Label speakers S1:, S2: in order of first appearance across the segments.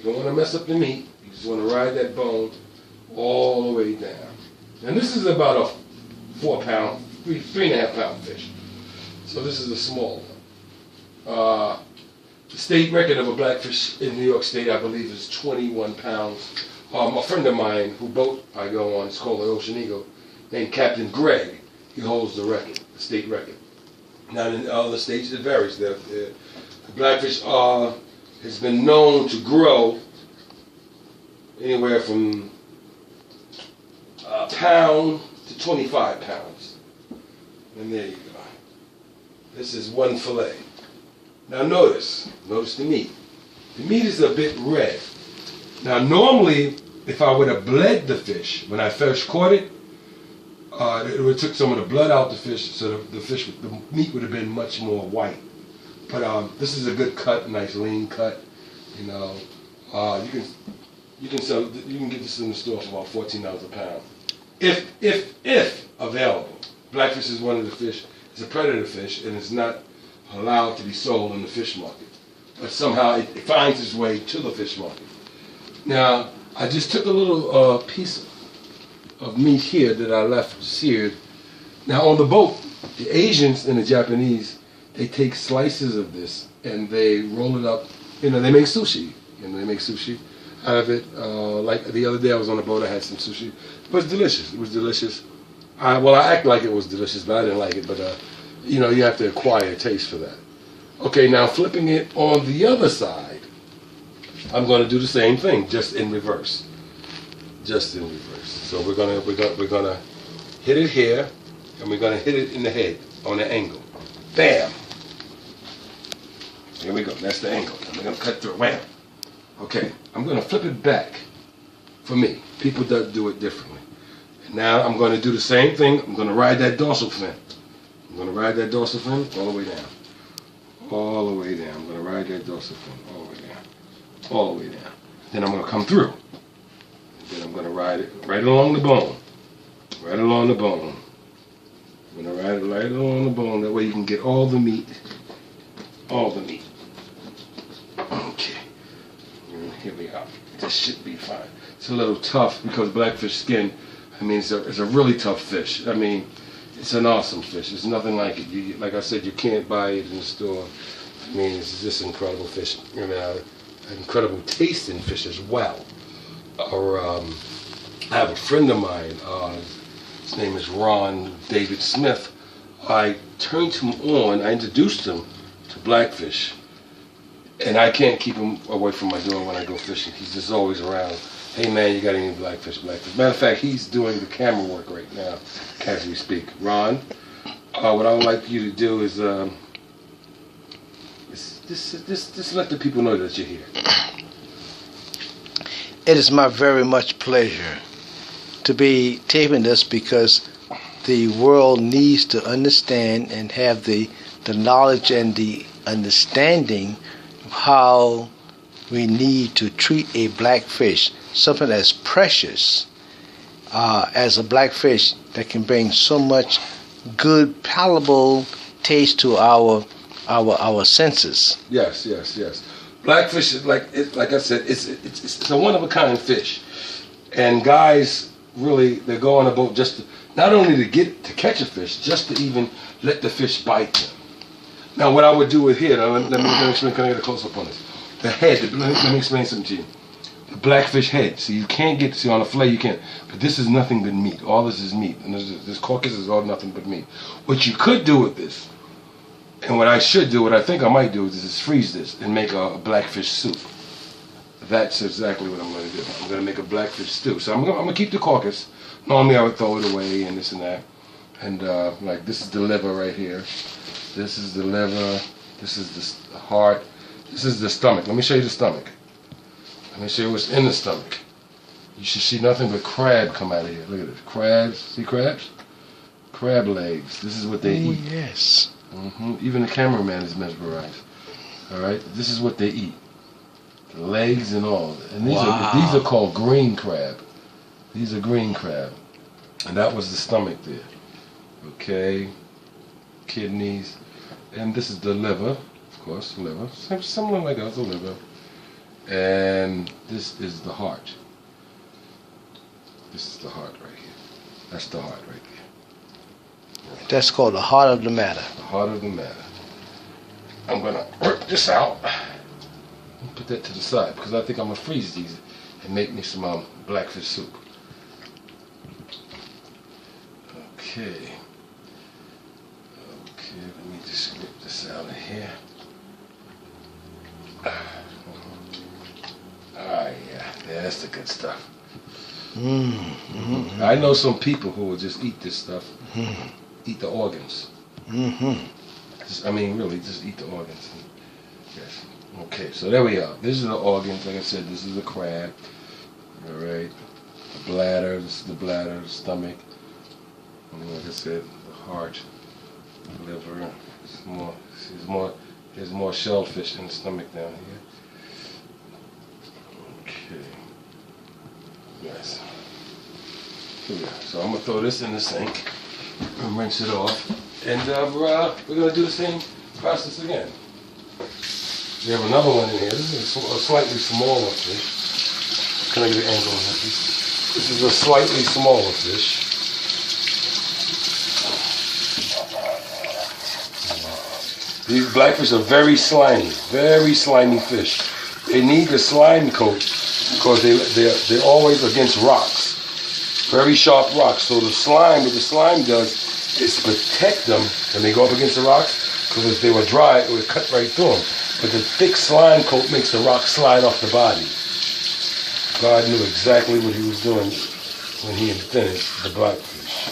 S1: don't want to mess up the meat. You just want to ride that bone all the way down. And this is about a 4 pound, 3.5 pound fish. So this is a small one. The state record of a blackfish in New York State, I believe, is 21 pounds. A friend of mine, who boat I go on, it's called the Ocean Eagle, named Captain Greg, he holds the record, the state record. Now in other states it varies. The blackfish has been known to grow anywhere from a pound to 25 pounds. And there you go. This is one fillet. Now notice the meat. The meat is a bit red. Now normally, if I would have bled the fish when I first caught it, it would have took some of the blood out the fish, so the meat would have been much more white. But this is a good cut, nice lean cut. You know, you can get this in the store for about $14 a pound, if available. Blackfish is one of the fish. It's a predator fish, and it's not allowed to be sold in the fish market. But somehow it finds its way to the fish market. Now, I just took a little piece of meat here that I left seared. Now on the boat, the Asians and the Japanese, they take slices of this and they roll it up. You know, they make sushi. You know, they make sushi out of it. Like the other day I was on the boat, I had some sushi. It was delicious. It was delicious. I act like it was delicious, but I didn't like it. But you know, you have to acquire a taste for that. Okay, now flipping it on the other side, I'm going to do the same thing, just in reverse. Just in reverse. So we're gonna hit it here, and we're gonna hit it in the head on the angle. Bam. Here we go. That's the angle. And we're gonna cut through. Wham. Okay. I'm gonna flip it back. For me, people do it differently. And now I'm gonna do the same thing. I'm gonna ride that dorsal fin. I'm gonna ride that dorsal fin all the way down. All the way down. I'm gonna ride that dorsal fin all the way down. All the way down. Then I'm gonna come through. Then I'm going to ride it right along the bone. Right along the bone. I'm going to ride it right along the bone. That way you can get all the meat. All the meat. Okay. And here we are. This should be fine. It's a little tough because blackfish skin, I mean, it's a really tough fish. I mean, it's an awesome fish. There's nothing like it. Like I said, you can't buy it in the store. I mean, it's just incredible fish. You know, incredible tasting fish as well. Or I have a friend of mine, his name is Ron David Smith. I turned him on, I introduced him to blackfish, and I can't keep him away from my door when I go fishing. He's just always around. Hey man, you got any blackfish? Matter of fact, he's doing the camera work right now as we speak. Ron, what I would like you to do is just let the people know that you're here.
S2: It is my very much pleasure to be taping this because the world needs to understand and have the knowledge and the understanding of how we need to treat a blackfish, something as precious as a blackfish that can bring so much good, palatable taste to our senses.
S1: Yes, yes, yes. Blackfish is like I said, it's a one-of-a-kind fish, and guys really they go on a boat just to, not only to catch a fish, just to even let the fish bite them. Now, what I would do with here, let me explain. Can I get a close up on this? The head. Let me explain something to you. The blackfish head. See, you can't see on a fillet. You can't. But this is nothing but meat. All this is meat, and this carcass is all nothing but meat. What you could do with this. And what I should do, what I think I might do, is freeze this and make a blackfish soup. That's exactly what I'm going to do. I'm going to make a blackfish stew. So I'm going to keep the carcass. Normally I would throw it away and this and that. And like this is the liver right here. This is the liver. This is the heart. This is the stomach. Let me show you the stomach. Let me show you what's in the stomach. You should see nothing but crab come out of here. Look at this. Crabs. See crabs? Crab legs. This is what they eat.
S2: Yes.
S1: Even the cameraman is mesmerized. All right, this is what they eat, the legs and all. And these are called green crab. These are green crab, and that was the stomach there. Okay, kidneys, and this is the liver, of course, liver. Something like that, the liver, and And this is the heart. This is the heart right here. That's the heart right there.
S2: That's called the heart of the matter.
S1: The heart of the matter. I'm gonna work this out. Put that to the side because I think I'm gonna freeze these and make me some blackfish soup. Okay. Okay, let me just get this out of here. Yeah, that's the good stuff. I know some people who will just eat this stuff, eat the organs. I mean, really, just eat the organs. Yes. Okay, so there we are. This is the organs. Like I said, this is the crab. All right. The bladder. This is the bladder, the stomach. And like I said, the heart, the liver. There's more shellfish in the stomach down here. Okay. Yes. Here we are. So I'm gonna throw this in the sink and rinse it off, and we're gonna do the same process again. We have another one in here. This is a slightly smaller fish. Can I get an angle on that, please? This is a slightly smaller fish. These blackfish are very slimy fish. They need the slime coat because they're always against rocks, very sharp rocks. So the slime, what the slime does is protect them when they go up against the rocks, because if they were dry, it would cut right through them. But the thick slime coat makes the rock slide off the body. God knew exactly what he was doing when he invented the blackfish,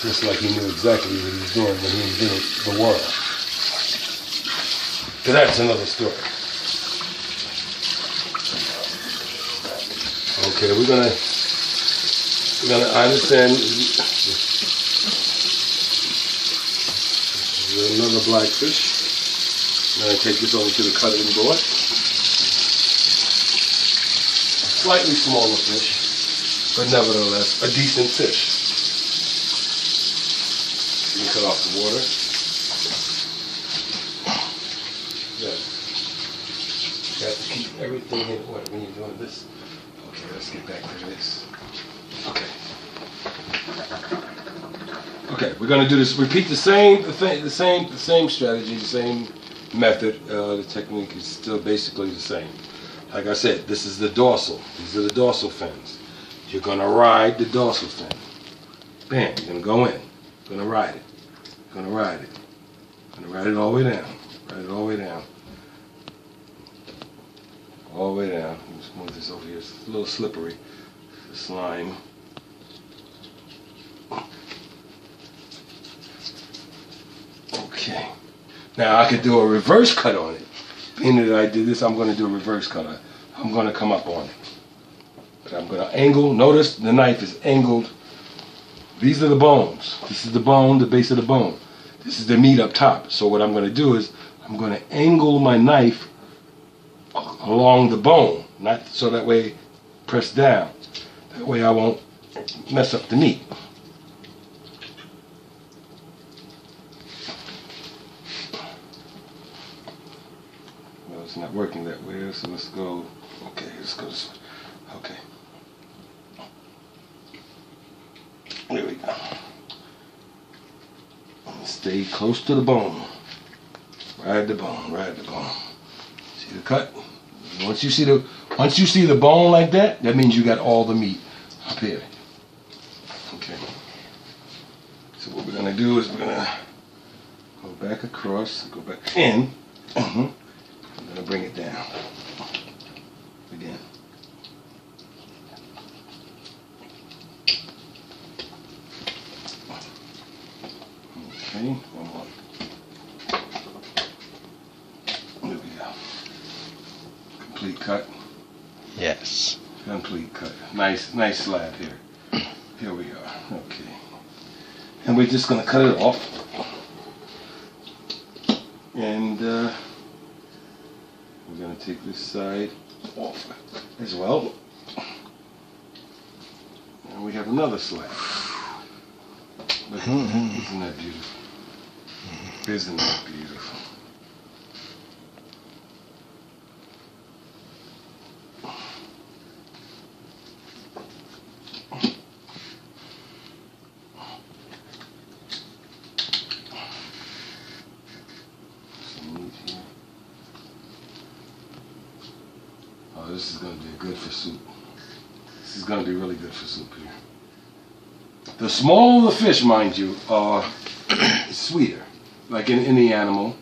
S1: just like he knew exactly what he was doing when he invented the world. So that's another story. Okay, we're gonna I understand this is another blackfish. I'm gonna take this over to the cutting board. Slightly smaller fish, but nevertheless a decent fish. You can cut off the water. You have to keep everything in order when you're doing this. Okay, let's get back to this. Okay, we're gonna do this. Repeat the same strategy, the same method. The technique is still basically the same. Like I said, this is the dorsal. These are the dorsal fins. You're gonna ride the dorsal fin. Bam. You're gonna go in. You're gonna ride it. You're gonna ride it. You're gonna ride it all the way down. Ride it all the way down. All the way down. Let's move this over here. It's a little slippery. The slime. Okay. Now I could do a reverse cut on it. Being that I did this, I'm going to do a reverse cut. I'm going to come up on it. But I'm going to angle. Notice the knife is angled. These are the bones. This is the bone, the base of the bone. This is the meat up top. So what I'm going to do is I'm going to angle my knife along the bone, not so that way press down. That way I won't mess up the meat. Well, it's not working that way, so let's go. Okay, let's go this way. Okay. There we go. Stay close to the bone. Ride the bone, ride the bone. See the cut? Once you see the bone like that, that means you got all the meat up here. Okay. So what we're gonna do is we're gonna go back across, go back in. I'm gonna bring it down. Again. Okay, one more. There we go. Complete cut.
S2: Yes.
S1: Complete cut. Nice slab here. Here we are. Okay. And we're just gonna cut it off. And we're gonna take this side off as well. And we have another slab. Isn't that beautiful? Isn't that beautiful? Oh, this is going to be good for soup. This is going to be really good for soup here. The smaller the fish, mind you, are sweeter. Like in any animal,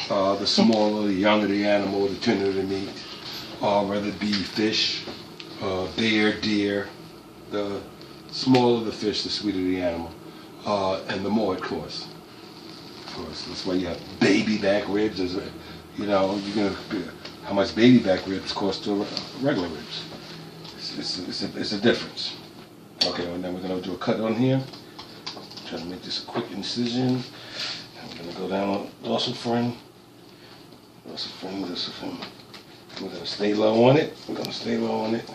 S1: the smaller, the younger the animal, the thinner the meat. Whether it be fish, bear, deer, the smaller the fish, the sweeter the animal, and the more it costs. Of course, that's why you have baby back ribs. You know, how much baby back ribs cost to regular ribs. It's a difference. Okay, and then we're gonna do a cut on here. Try to make this a quick incision. And we're gonna go down on dorsal fin. Dorsal fin, dorsal fin. We're gonna stay low on it. We're gonna stay low on it.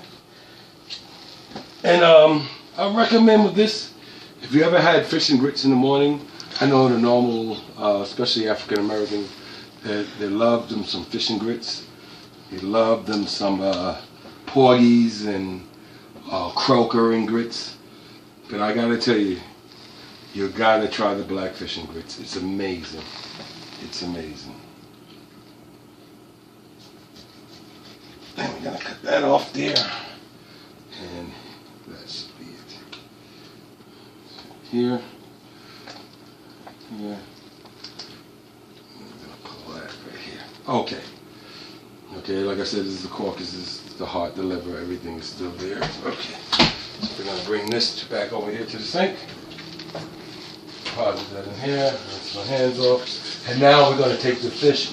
S1: And I recommend with this, if you ever had fish and grits in the morning, I know the normal, especially African Americans, they love them some fish and grits. They love them some porgies and croaker and grits. But I gotta tell you, you gotta try the black fish and grits. It's amazing. It's amazing. And we're gonna cut that off there. And that should be it. Here. Here. I'm gonna pull that right here. Okay. Okay, like I said, this is the carcass, this is the heart, the liver, everything is still there. Okay. So we're gonna bring this back over here to the sink. Deposit that in here. Rinse my hands off. And now we're gonna take the fish.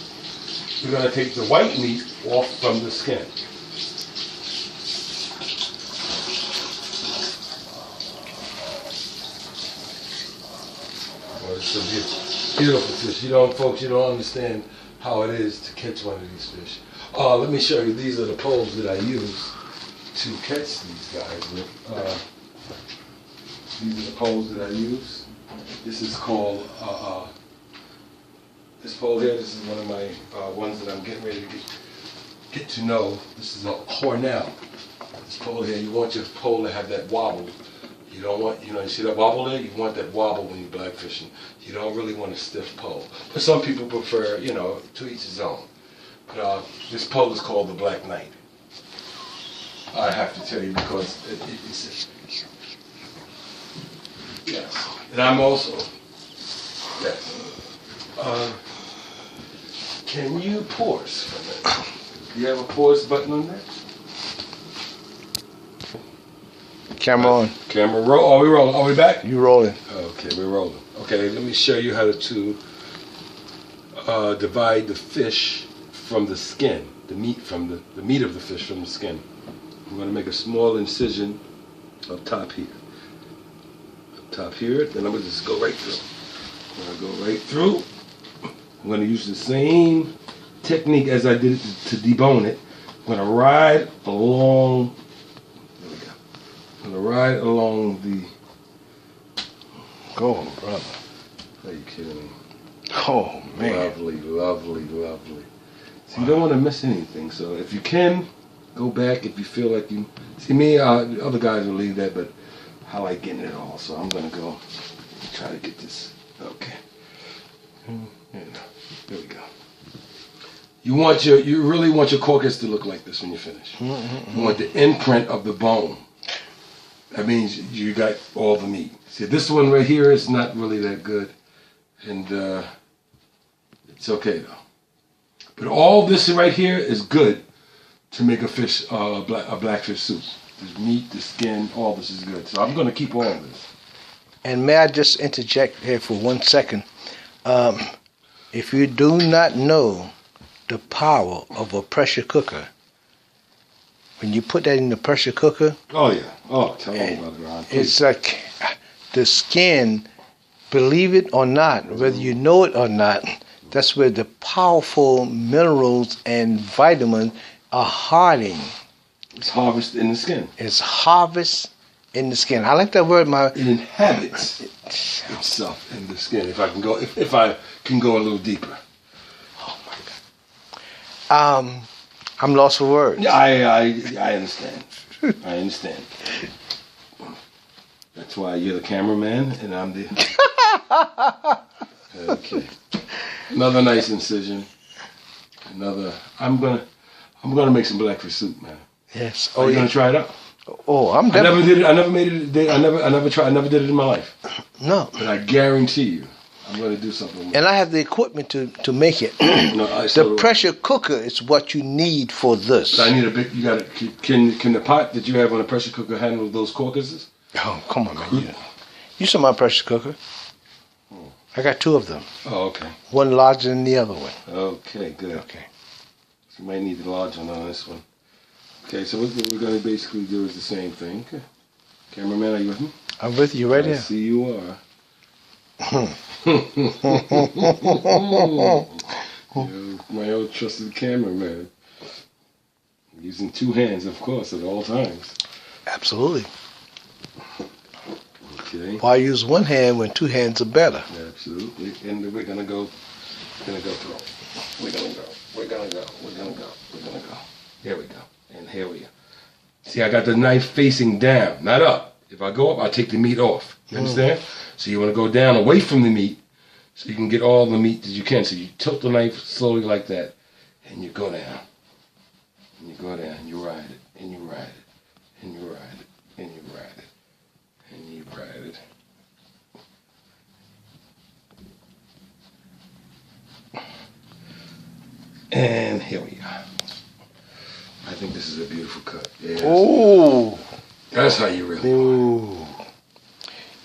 S1: We're gonna take the white meat off from the skin. Oh, it's a beautiful fish. You don't, folks, you don't understand how it is to catch one of these fish. Let me show you. These are the poles that I use to catch these guys with. These are the poles that I use. This is called, this pole here, this is one of my ones that I'm getting ready to get to know. This is a Cornell. This pole here, you want your pole to have that wobble. You don't want, you see that wobble there? You want that wobble when you're blackfishing. You don't really want a stiff pole. But some people prefer, to each his own. But this pole is called the Black Knight. I have to tell you because it's yes. And I'm also, yes. Can you pause for a minute? Do you have a pause button on there?
S2: Camera on.
S1: Camera roll. Are we rolling? Are we back?
S2: You rolling.
S1: Okay, we're rolling. Okay, let me show you how to divide the fish from the skin, the meat from the meat of the fish from the skin. I'm going to make a small incision up top here. Up top here, then I'm going to just go right through. I'm going to go right through. I'm going to use the same technique as I did to debone it. I'm going to ride along. There we go. I'm going to ride along the.
S2: Go, brother.
S1: Are you kidding me?
S2: Oh, man.
S1: Lovely, lovely, lovely. So you don't want to miss anything. So if you can, go back if you feel like you. See me, the other guys will leave that, but I like getting it all. So I'm going to go try to get this. Okay. There we go. You really want your carcass to look like this when you finish. You want the imprint of the bone. That means you got all the meat. See, this one right here is not really that good, and it's okay though. But all this right here is good to make a fish, a blackfish soup. The meat, the skin, all this is good. So I'm going to keep all of this.
S2: And may I just interject here for 1 second? If you do not know the power of a pressure cooker, when you put that in the pressure cooker,
S1: oh yeah, oh tell me about it, Ron.
S2: It's like the skin, believe it or not, whether you know it or not, that's where the powerful minerals and vitamins are hiding.
S1: It's harvested in the skin.
S2: It's harvest in the skin. I like that word.
S1: It inhabits itself in the skin. If I can go, if I can go a little deeper.
S2: Oh my God. I'm lost for words.
S1: Yeah, I understand. I understand. That's why you're the cameraman and I'm the. Okay. Another nice incision. Another. I'm gonna make some blackfish soup, man.
S2: Yes.
S1: Are you gonna try it out?
S2: Oh, I'm
S1: I never
S2: definitely.
S1: did it. I never made it. I never tried. I never did it in my life.
S2: No.
S1: But I guarantee you, I'm gonna do something. With
S2: And I have the equipment to make it.
S1: No,
S2: The pressure cooker is what you need for this.
S1: I need a big. You got to. Can the pot that you have on a pressure cooker handle those caucuses?
S2: Oh, come on, man. You saw my pressure cooker. I got 2 of them.
S1: Oh, okay.
S2: One larger than the other one.
S1: Okay, good.
S2: Okay.
S1: So you might need the large one on this one. Okay, so what we're going to basically do is the same thing. Okay. Cameraman, are you with me?
S2: I'm with you right
S1: I
S2: here.
S1: see you are. My old trusted cameraman. Using 2 hands, of course, at all times.
S2: Absolutely.
S1: Okay.
S2: Why use one hand when 2 hands are better?
S1: Absolutely. And we're gonna go through. We're gonna go. Here we go. And here we go. See, I got the knife facing down, not up. If I go up, I take the meat off. You understand? So you want to go down away from the meat so you can get all the meat that you can. So you tilt the knife slowly like that, and you go down. And you go down, and you ride it, and you ride it, and you ride it, and you ride it, and you ride it. And here we are. I think this is a beautiful cut. Yes.
S2: Oh.
S1: That's how you really
S2: Ooh.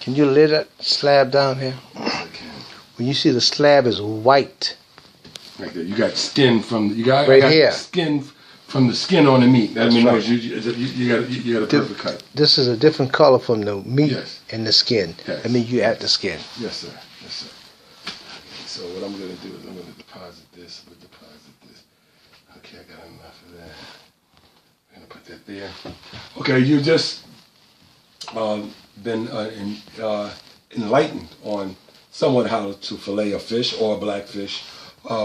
S2: Can you lay that slab down here?
S1: Yes, I can.
S2: When you see the slab is white.
S1: Right there. You got skin from you got
S2: Right here.
S1: Skin from the skin on the meat. That means
S2: right.
S1: you got a perfect cut.
S2: This is a different color from the meat
S1: Yes.
S2: and the skin.
S1: Yes.
S2: I mean, you add the skin.
S1: Yes, sir. Yes, sir. So what I'm gonna do is I'm gonna deposit this. Okay, I got enough of that. I'm gonna put that there. Okay, you just been enlightened on somewhat how to fillet a fish or a blackfish.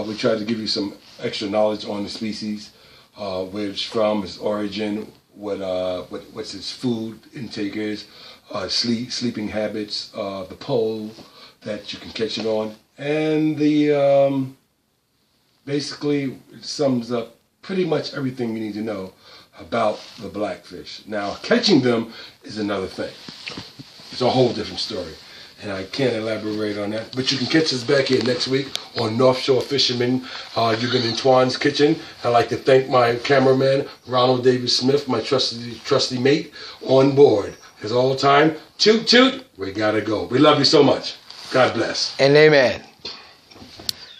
S1: We tried to give you some extra knowledge on the species, where it's from, its origin, what's its food intake is, sleeping habits, the pole that you can catch it on, and the basically it sums up pretty much everything you need to know about the blackfish. Now, catching them is another thing. It's a whole different story, and I can't elaborate on that. But you can catch us back here next week on North Shore Fishermen. You've been in Toine's kitchen. I'd like to thank my cameraman, Ronald Davis Smith, my trusty mate, on board. As all the time, toot toot, we gotta go. We love you so much. God bless.
S2: And amen.